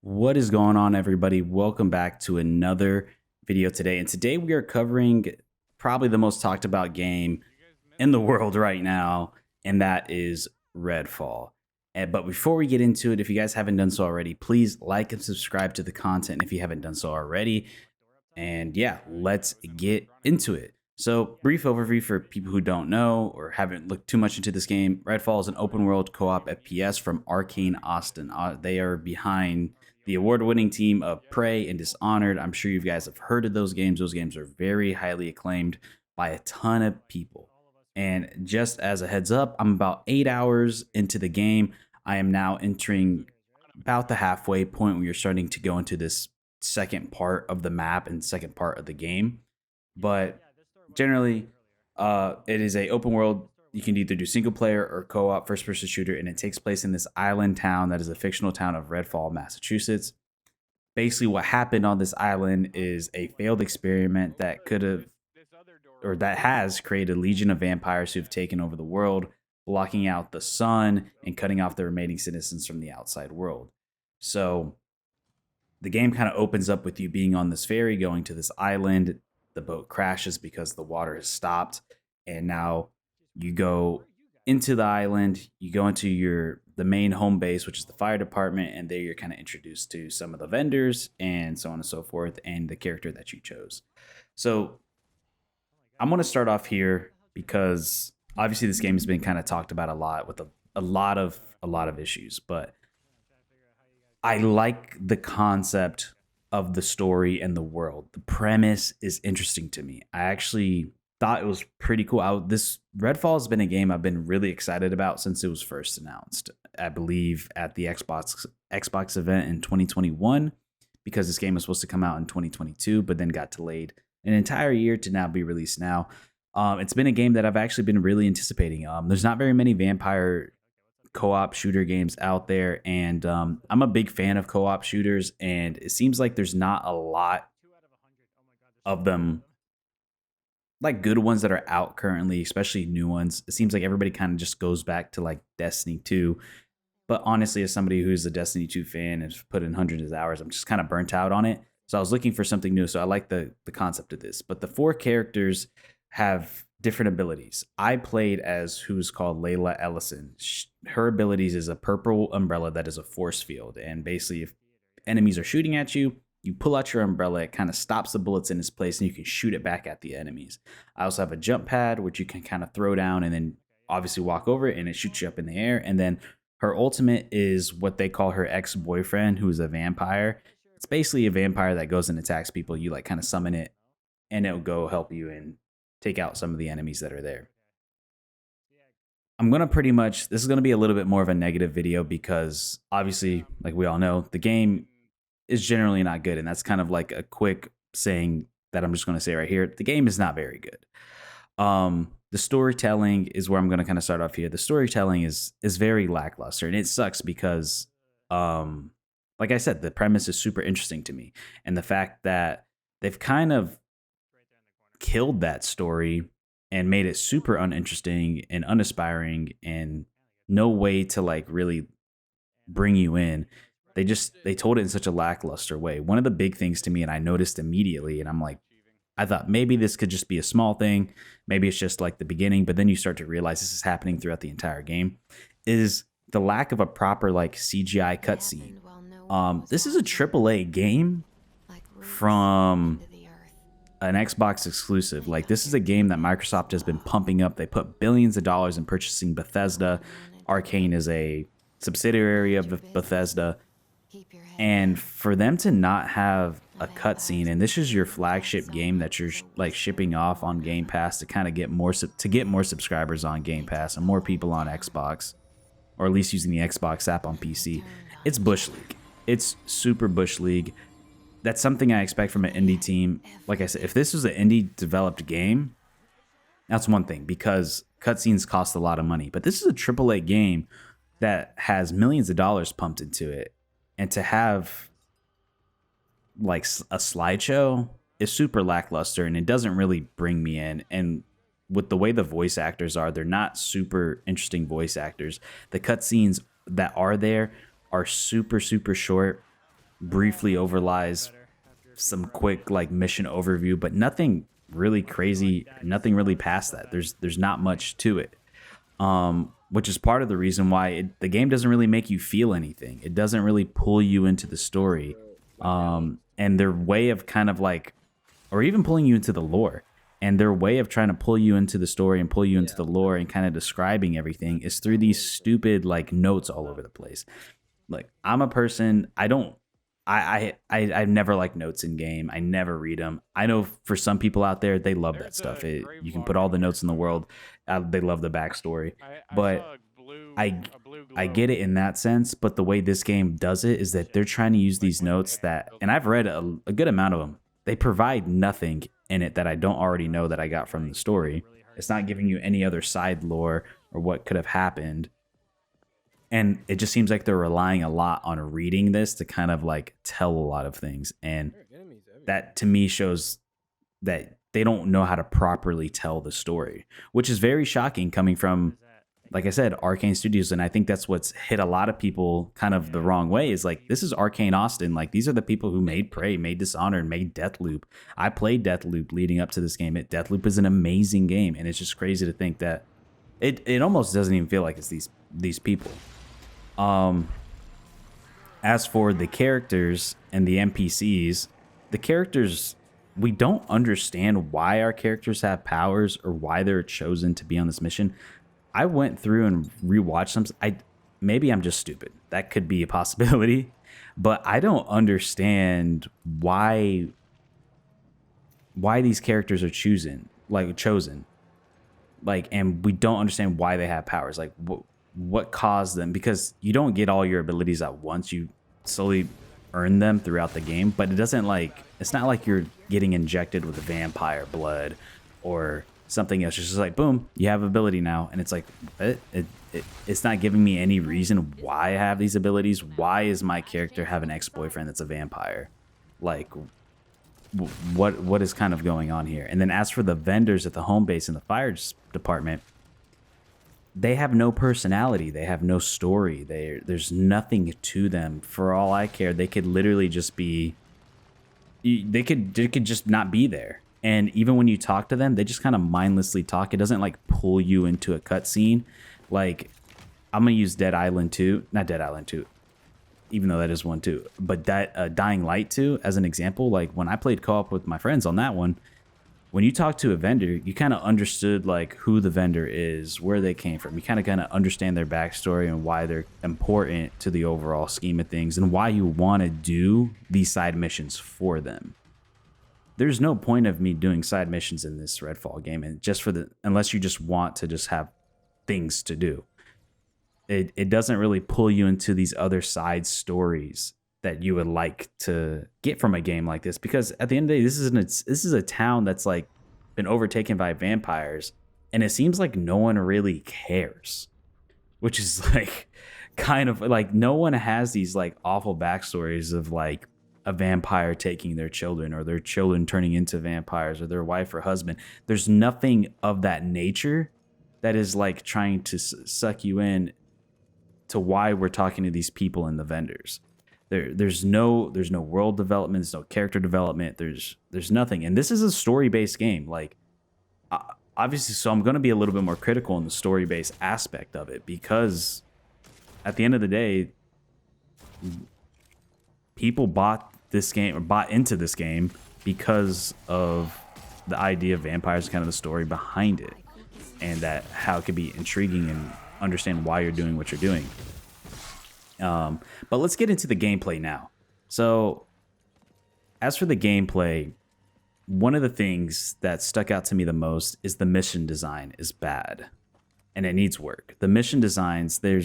What is going on, everybody? Welcome back to another video today. And today we are covering probably the most talked about game in the world right now, and that is Redfall. But before we get into it, if you guys haven't done so already, please like and subscribe to the content if you haven't done so already. And yeah, let's get into it. So, brief overview for people who don't know or haven't looked too much into this game. Redfall is an open world co op FPS from Arcane Austin. They are behind the award winning team of Prey and Dishonored. I'm sure you guys have heard of those games. Those games are very highly acclaimed by a ton of people. And just as a heads up, I'm about 8 hours into the game. I am now entering about the halfway point where you're starting to go into this second part of the map and second part of the game. But generally, it is a open world. You can either do single player or co-op first person shooter, and it takes place in this island town that is a fictional town of Redfall, Massachusetts. Basically, what happened on this island is a failed experiment that could have or that has created a legion of vampires who've taken over the world, blocking out the sun and cutting off the remaining citizens from the outside world. So the game kind of opens up with you being on this ferry going to this island. The boat crashes because the water has stopped, and now you go into the island. You go into the main home base, which is the fire department, and there you're kind of introduced to some of the vendors and so on and so forth, and the character that you chose. So I'm going to start off here because obviously this game has been kind of talked about a lot with a lot of issues, but I like the concept of the story and the world. The premise is interesting to me. I actually thought it was pretty cool. This Redfall has been a game I've been really excited about since it was first announced. I believe at the Xbox event in 2021, because this game was supposed to come out in 2022, but then got delayed an entire year to now be released now. It's been a game that I've actually been really anticipating. There's not very many vampire co-op shooter games out there, and I'm a big fan of co-op shooters, and it seems like there's not a lot of them, like good ones that are out currently, especially new ones. It seems like everybody kind of just goes back to like Destiny 2. But honestly, as somebody who's a Destiny 2 fan and has put in hundreds of hours, I'm just kind of burnt out on it. So I was looking for something new. So I like the concept of this. But the four characters have different abilities. I played as who's called Layla Ellison. Her abilities is a purple umbrella that is a force field. And basically, if enemies are shooting at you, you pull out your umbrella, it kind of stops the bullets in its place, and you can shoot it back at the enemies. I also have a jump pad, which you can kind of throw down and then obviously walk over it, and it shoots you up in the air. And then her ultimate is what they call her ex-boyfriend, who is a vampire. It's basically a vampire that goes and attacks people. You like kind of summon it, and it'll go help you and take out some of the enemies that are there. I'm going to this is going to be a little bit more of a negative video because obviously, like we all know, the game is generally not good. And that's kind of like a quick saying that I'm just going to say right here. The game is not very good. The storytelling is where I'm going to kind of start off here. The storytelling is very lackluster, and it sucks because, like I said, the premise is super interesting to me. And the fact that they've kind of killed that story and made it super uninteresting and unaspiring and no way to like really bring you in. They told it in such a lackluster way. One of the big things to me, and I noticed immediately, and I'm like, I thought maybe this could just be a small thing. Maybe it's just like the beginning, but then you start to realize this is happening throughout the entire game, is the lack of a proper like CGI cutscene. This is a AAA game from an Xbox exclusive. Like, this is a game that Microsoft has been pumping up. They put billions of dollars in purchasing Bethesda. Arcane is a subsidiary of Bethesda. And for them to not have a cutscene, and this is your flagship game that you're like shipping off on Game Pass to kind of get more subscribers on Game Pass and more people on Xbox, or at least using the Xbox app on PC. It's Bush League. It's super Bush League. That's something I expect from an indie team. Like I said, if this was an indie developed game, that's one thing, because cutscenes cost a lot of money. But this is a AAA game that has millions of dollars pumped into it. And to have like a slideshow is super lackluster, and it doesn't really bring me in. And with the way the voice actors are, they're not super interesting voice actors. The cutscenes that are there are super, super short. briefly overlies some quick like mission overview, but nothing really crazy, nothing really past that. There's not much to it. Which is part of the reason why the game doesn't really make you feel anything. It doesn't really pull you into the story. And their way of kind of like, or even pulling you into the lore, and their way of trying to pull you into the story and pull you into the lore and kind of describing everything is through these stupid like notes all over the place. Like I'm a person, I've never liked notes in game. I never read them. I know for some people out there, they love that stuff. You can put all the notes in the world. They love the backstory, but I get it in that sense. But the way this game does it is that they're trying to use these notes that, and I've read a good amount of them. They provide nothing in it that I don't already know that I got from the story. It's not giving you any other side lore or what could have happened. And it just seems like they're relying a lot on reading this to kind of like tell a lot of things. And that to me shows that they don't know how to properly tell the story, which is very shocking coming from, like I said, Arcane Studios. And I think that's what's hit a lot of people kind of the wrong way is like, this is Arcane Austin. Like these are the people who made Prey, made Dishonored, made Deathloop. I played Deathloop leading up to this game. Deathloop is an amazing game. And it's just crazy to think that it almost doesn't even feel like it's these people. As for the characters and the NPCs, the characters, we don't understand why our characters have powers or why they're chosen to be on this mission. I went through and rewatched some. Maybe I'm just stupid. That could be a possibility, but I don't understand why these characters are chosen. Like, and we don't understand why they have powers. Like, what caused them, because you don't get all your abilities at once. You slowly earn them throughout the game, but it's not like you're getting injected with vampire blood or something else. It's just like, boom, you have ability now. And it's like, it's not giving me any reason why I have these abilities. Why is my character have an ex-boyfriend that's a vampire? Like, what is kind of going on here? And then as for the vendors at the home base and the fire department, they have no personality. They have no story. There's nothing to them. For all I care, they could literally just be. They could just not be there. And even when you talk to them, they just kind of mindlessly talk. It doesn't like pull you into a cutscene. Like I'm gonna use Dead Island 2, not Dead Island 2, even though that is one too. But that Dying Light 2 as an example. Like when I played co-op with my friends on that one. When you talk to a vendor, you kind of understood like who the vendor is, where they came from. You kind of understand their backstory and why they're important to the overall scheme of things and why you want to do these side missions for them. There's no point of me doing side missions in this Redfall game, and unless you just want to just have things to do. It doesn't really pull you into these other side stories that you would like to get from a game like this, because at the end of the day, this is a town that's like been overtaken by vampires, and it seems like no one really cares, which is like kind of like no one has these like awful backstories of like a vampire taking their children or their children turning into vampires or their wife or husband. There's nothing of that nature that is like trying to suck you in to why we're talking to these people and the vendors. There's no world development, there's no character development, there's nothing. And this is a story-based game. Like obviously, so I'm going to be a little bit more critical in the story-based aspect of it, because at the end of the day, people bought into this game because of the idea of vampires, kind of the story behind it, and that how it could be intriguing and understand why you're doing what you're doing. But let's get into the gameplay now. So as for the gameplay, one of the things that stuck out to me the most is the mission design is bad and it needs work. The mission designs, they're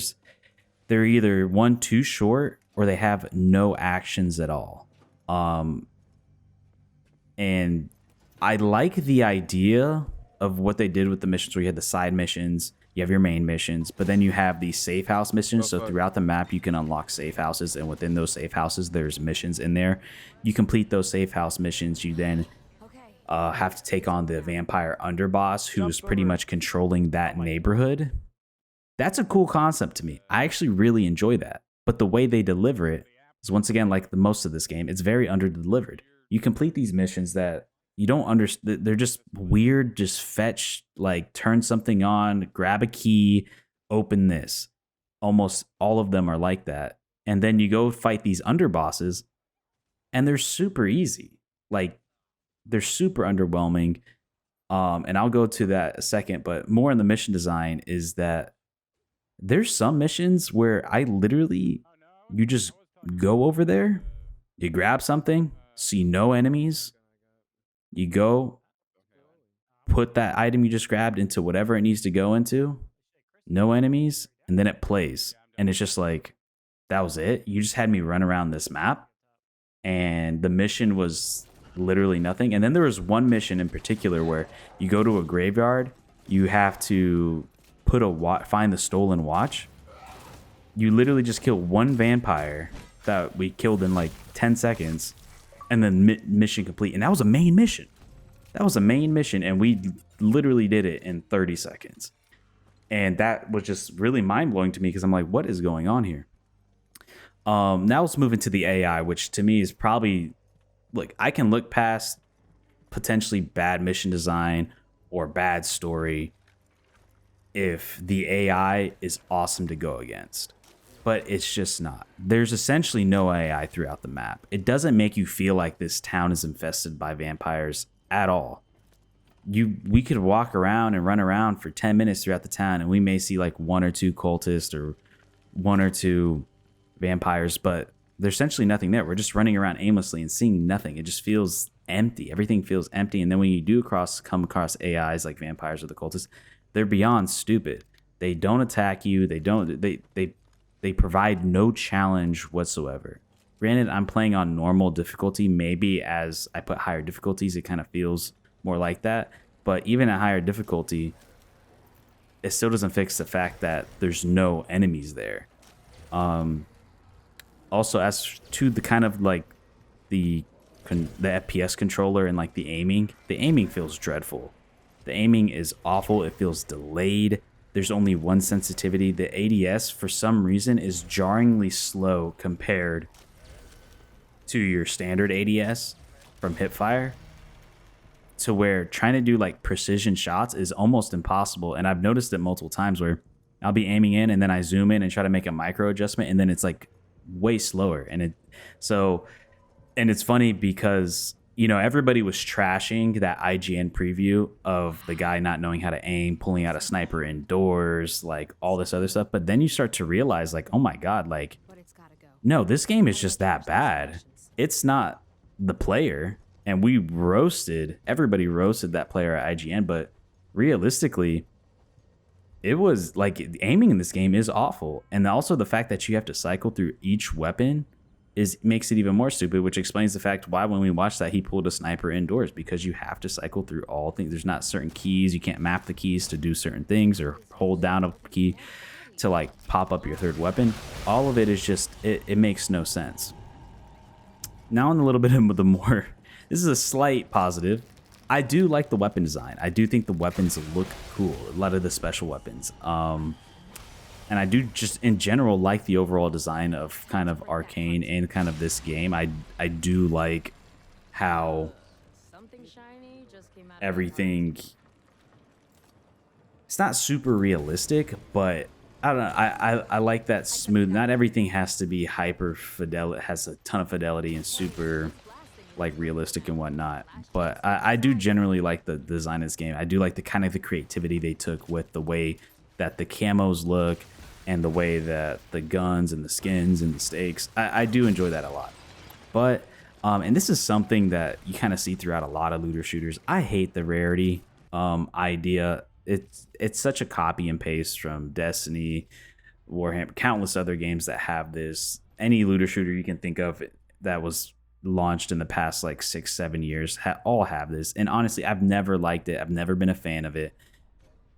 either too short or they have no actions at all. And I like the idea of what they did with the missions, where you had the side missions, you have your main missions, but then you have these safe house missions. So throughout the map, you can unlock safe houses, and within those safe houses, there's missions in there. You complete those safe house missions, you then have to take on the vampire underboss, who's pretty much controlling that neighborhood. That's a cool concept to me. I actually really enjoy that. But the way they deliver it is once again, like the most of this game, it's very under delivered. You complete these missions that you don't understand. They're just weird. Just fetch, like turn something on, grab a key, open this. Almost all of them are like that. And then you go fight these underbosses, and they're super easy. Like they're super underwhelming. And I'll go to that a second, but more in the mission design is that there's some missions where I literally, you just go over there, you grab something, see no enemies, you go put that item you just grabbed into whatever it needs to go into, no enemies, and then it plays. And it's just like, that was it. You just had me run around this map, and the mission was literally nothing. And then there was one mission in particular where you go to a graveyard, you have to put find the stolen watch. You literally just kill one vampire that we killed in like 10 seconds, and then mission complete. And that was a main mission. That was a main mission, and we literally did it in 30 seconds. And that was just really mind-blowing to me, because I'm like, what is going on here? Now let's move into the AI, which to me is probably, like, I can look past potentially bad mission design or bad story if the AI is awesome to go against. But it's just not. There's essentially no AI throughout the map. It doesn't make you feel like this town is infested by vampires at all. We could walk around and run around for 10 minutes throughout the town, and we may see like one or two cultists or one or two vampires, but there's essentially nothing there. We're just running around aimlessly and seeing nothing. It just feels empty. Everything feels empty. And then when you do come across AIs like vampires or the cultists, they're beyond stupid. They don't attack you. They provide no challenge whatsoever. Granted, I'm playing on normal difficulty. Maybe as I put higher difficulties, it kind of feels more like that. But even at higher difficulty, it still doesn't fix the fact that there's no enemies there. Also, as to the kind of like the FPS controller and like the aiming feels dreadful. The aiming is awful. It feels delayed. There's only one sensitivity. The ADS, for some reason, is jarringly slow compared to your standard ADS from Hipfire, to where trying to do like precision shots is almost impossible. And I've noticed it multiple times where I'll be aiming in and then I zoom in and try to make a micro adjustment, and then it's like way slower. And it's funny because, you know, everybody was trashing that IGN preview of the guy not knowing how to aim, pulling out a sniper indoors, like all this other stuff. But then you start to realize, like, oh my God, like, no, this game is just that bad. It's not the player. And everybody roasted that player at IGN. But realistically, it was like, aiming in this game is awful. And also the fact that you have to cycle through each weapon makes it even more stupid, which explains the fact why when we watched that he pulled a sniper indoors, because you have to cycle through all things. There's not certain keys. You can't map the keys to do certain things or hold down a key to like pop up your third weapon. All of it is just, it makes no sense. Now on a little bit of the more, this is a slight positive. I do like the weapon design. I do think the weapons look cool. A lot of the special weapons. And I do just in general like the overall design of kind of Arcane and kind of this game. I do like how everything, it's not super realistic, but I don't know. I like that smooth. Not everything has to be hyper fidel. It has a ton of fidelity and super like realistic and whatnot. But I do generally like the design of this game. I do like the kind of the creativity they took with the way that the camos look and the way that the guns and the skins and the stakes. I do enjoy that a lot. But and this is something that you kind of see throughout a lot of looter shooters. I hate the rarity idea. It's such a copy and paste from Destiny, Warhammer, countless other games that have this. Any looter shooter you can think of that was launched in the past like 6-7 years all have this. And honestly, I've never liked it. I've never been a fan of it.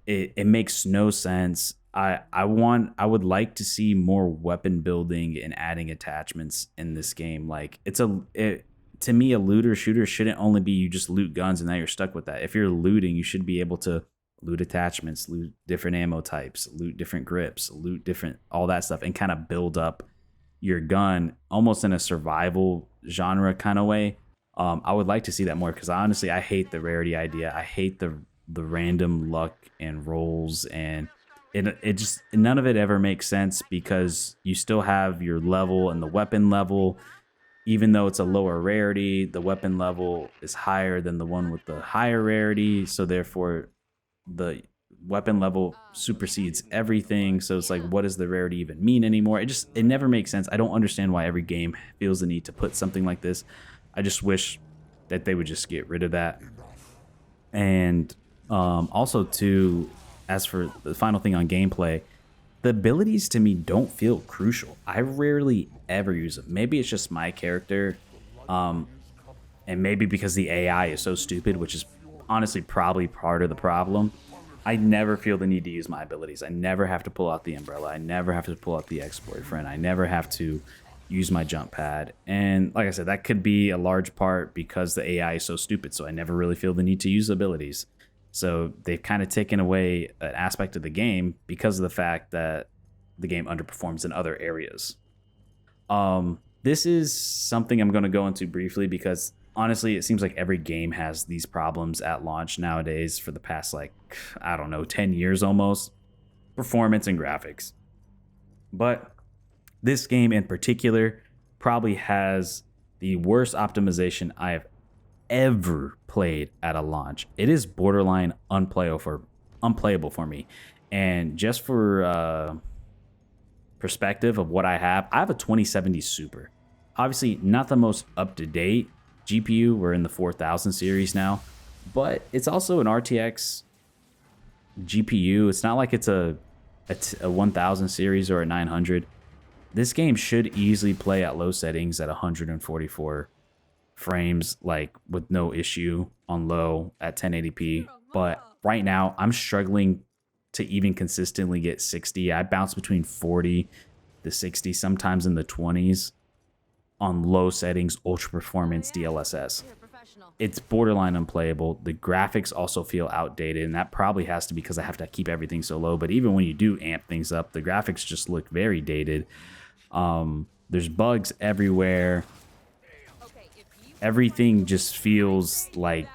It makes no sense. I would like to see more weapon building and adding attachments in this game. Like to me, a looter shooter shouldn't only be you just loot guns and now you're stuck with that. If you're looting, you should be able to loot attachments, loot different ammo types, loot different grips, loot different all that stuff, and kind of build up your gun almost in a survival genre kind of way. I would like to see that more because honestly, I hate the rarity idea. I hate the random luck and rolls, and it just none of it ever makes sense because you still have your level and the weapon level. Even though it's a lower rarity, the weapon level is higher than the one with the higher rarity, so therefore the weapon level supersedes everything. So it's like, what does the rarity even mean anymore? It never makes sense. I don't understand why every game feels the need to put something like this. I just wish that they would just get rid of that. And also too, as for the final thing on gameplay, the abilities to me don't feel crucial. I rarely ever use them. Maybe it's just my character, and maybe because the AI is so stupid, which is honestly probably part of the problem. I never feel the need to use my abilities. I never have to pull out the umbrella. I never have to pull out the ex-boyfriend. I never have to use my jump pad. And like I said, that could be a large part because the AI is so stupid. So I never really feel the need to use abilities. So they've kind of taken away an aspect of the game because of the fact that the game underperforms in other areas. This is something I'm going to go into briefly because honestly, it seems like every game has these problems at launch nowadays for the past, like, I don't know, 10 years almost. Performance and graphics. But this game in particular probably has the worst optimization I have ever played at a launch. It is borderline unplayable for me. And just for perspective of what I have a 2070 Super. Obviously, not the most up to date GPU. We're in the 4000 series now, but it's also an RTX GPU. It's not like it's a 1000 series or a 900. This game should easily play at low settings at 144 frames, like with no issue on low at 1080p. But right now, I'm struggling to even consistently get 60. I bounce between 40 to 60, sometimes in the 20s on low settings, ultra performance DLSS. It's borderline unplayable. The graphics also feel outdated, and that probably has to be because I have to keep everything so low. But even when you do amp things up, the graphics just look very dated. There's bugs everywhere. Everything just feels like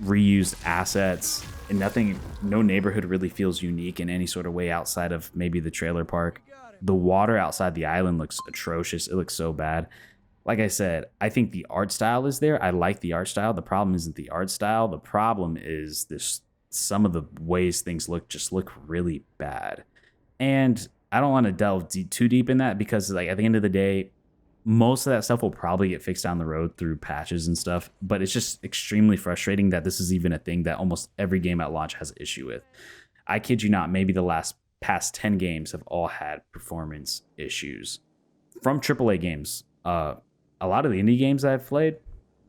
reused assets, and no neighborhood really feels unique in any sort of way outside of maybe the trailer park. The water outside the island looks atrocious. It looks so bad. Like I said, I think the art style is there. I like the art style. The problem isn't the art style. The problem is this. Some of the ways things just look really bad. And I don't want to delve too deep in that because, like, at the end of the day, most of that stuff will probably get fixed down the road through patches and stuff. But it's just extremely frustrating that this is even a thing that almost every game at launch has an issue with. I kid you not, maybe the past 10 games have all had performance issues from AAA games. A lot of the indie games that I've played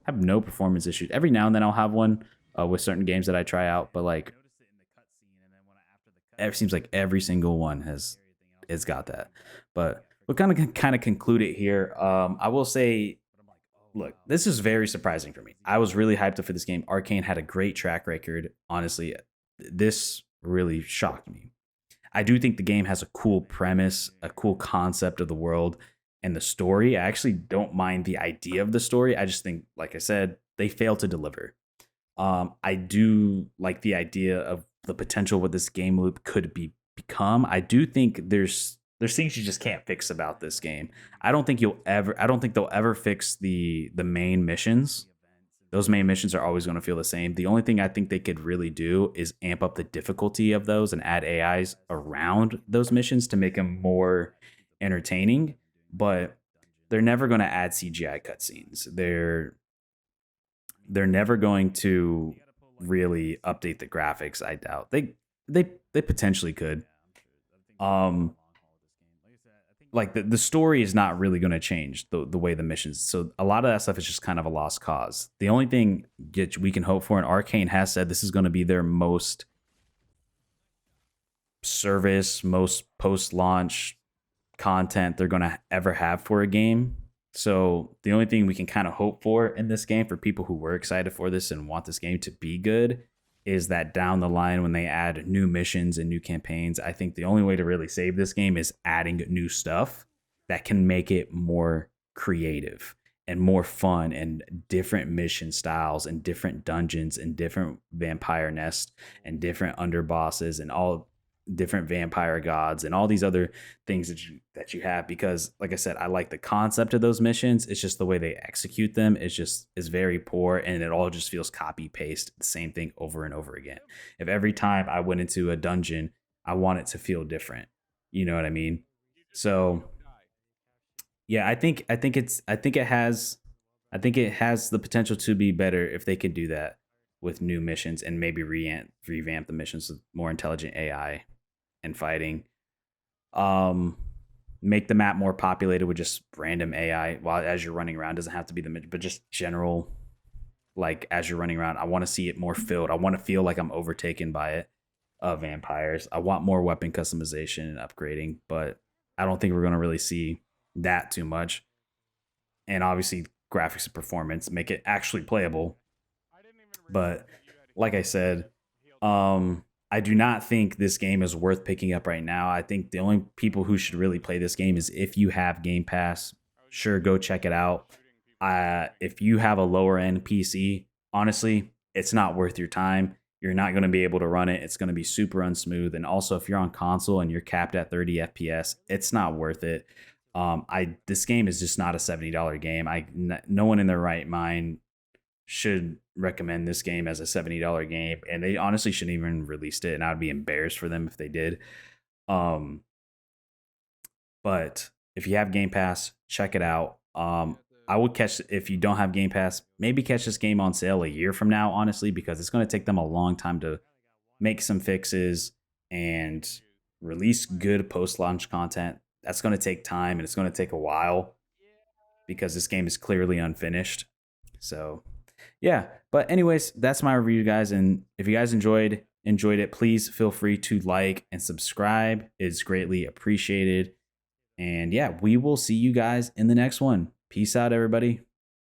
have no performance issues. Every now and then I'll have one with certain games that I try out, but like it seems like every single one has got that. But we'll kind of conclude it here. I will say, look, this is very surprising for me. I was really hyped up for this game. Arcane had a great track record. Honestly, this really shocked me. I do think the game has a cool premise, a cool concept of the world and the story. I actually don't mind the idea of the story. I just think, like I said, they fail to deliver. I do like the idea of the potential what this game loop could become. I do think there's things you just can't fix about this game. I don't think they'll ever fix the main missions. Those main missions are always going to feel the same. The only thing I think they could really do is amp up the difficulty of those and add AIs around those missions to make them more entertaining. But they're never going to add CGI cutscenes. They're never going to really update the graphics. I doubt they potentially could. Like the story is not really going to change the way the missions. So a lot of that stuff is just kind of a lost cause. The only thing that we can hope for, and Arcane has said this is going to be their most post-launch content they're going to ever have for a game. So the only thing we can kind of hope for in this game for people who were excited for this and want this game to be good is that down the line when they add new missions and new campaigns, I think the only way to really save this game is adding new stuff. that can make it more creative and more fun and different mission styles and different dungeons and different vampire nests and different underbosses and all different vampire gods and all these other things that you have, because like I said, I like the concept of those missions. It's just the way they execute them is very poor, and it all just feels copy paste the same thing over and over again. If every time I went into a dungeon I want it to feel different, you know what I mean? So yeah, I think it has the potential to be better if they could do that with new missions and maybe revamp the missions with more intelligent AI and fighting. Um, make the map more populated with just random AI while as you're running around. Doesn't have to be the but just general, like as you're running around. I want to see it more filled. I want to feel like I'm overtaken by it. Vampires. I want more weapon customization and upgrading, but I don't think we're gonna really see that too much. And obviously, graphics and performance make it actually playable. But like I said, I do not think this game is worth picking up right now. I think the only people who should really play this game is if you have Game Pass. Sure, go check it out. If you have a lower end PC, honestly, it's not worth your time. You're not going to be able to run it. It's going to be super unsmooth. And also, if you're on console and you're capped at 30 FPS, it's not worth it. This game is just not a $70 game. No one in their right mind should recommend this game as a $70 game, and they honestly shouldn't even released it, and I'd be embarrassed for them if they did. Um, but if you have Game Pass, check it out. I would catch, if you don't have Game Pass, maybe catch this game on sale a year from now, honestly, because it's going to take them a long time to make some fixes and release good post-launch content. That's going to take time and it's going to take a while because this game is clearly unfinished. So yeah, but anyways, that's my review, guys. And if you guys enjoyed it, please feel free to like and subscribe. It's greatly appreciated. And yeah, we will see you guys in the next one. Peace out, everybody.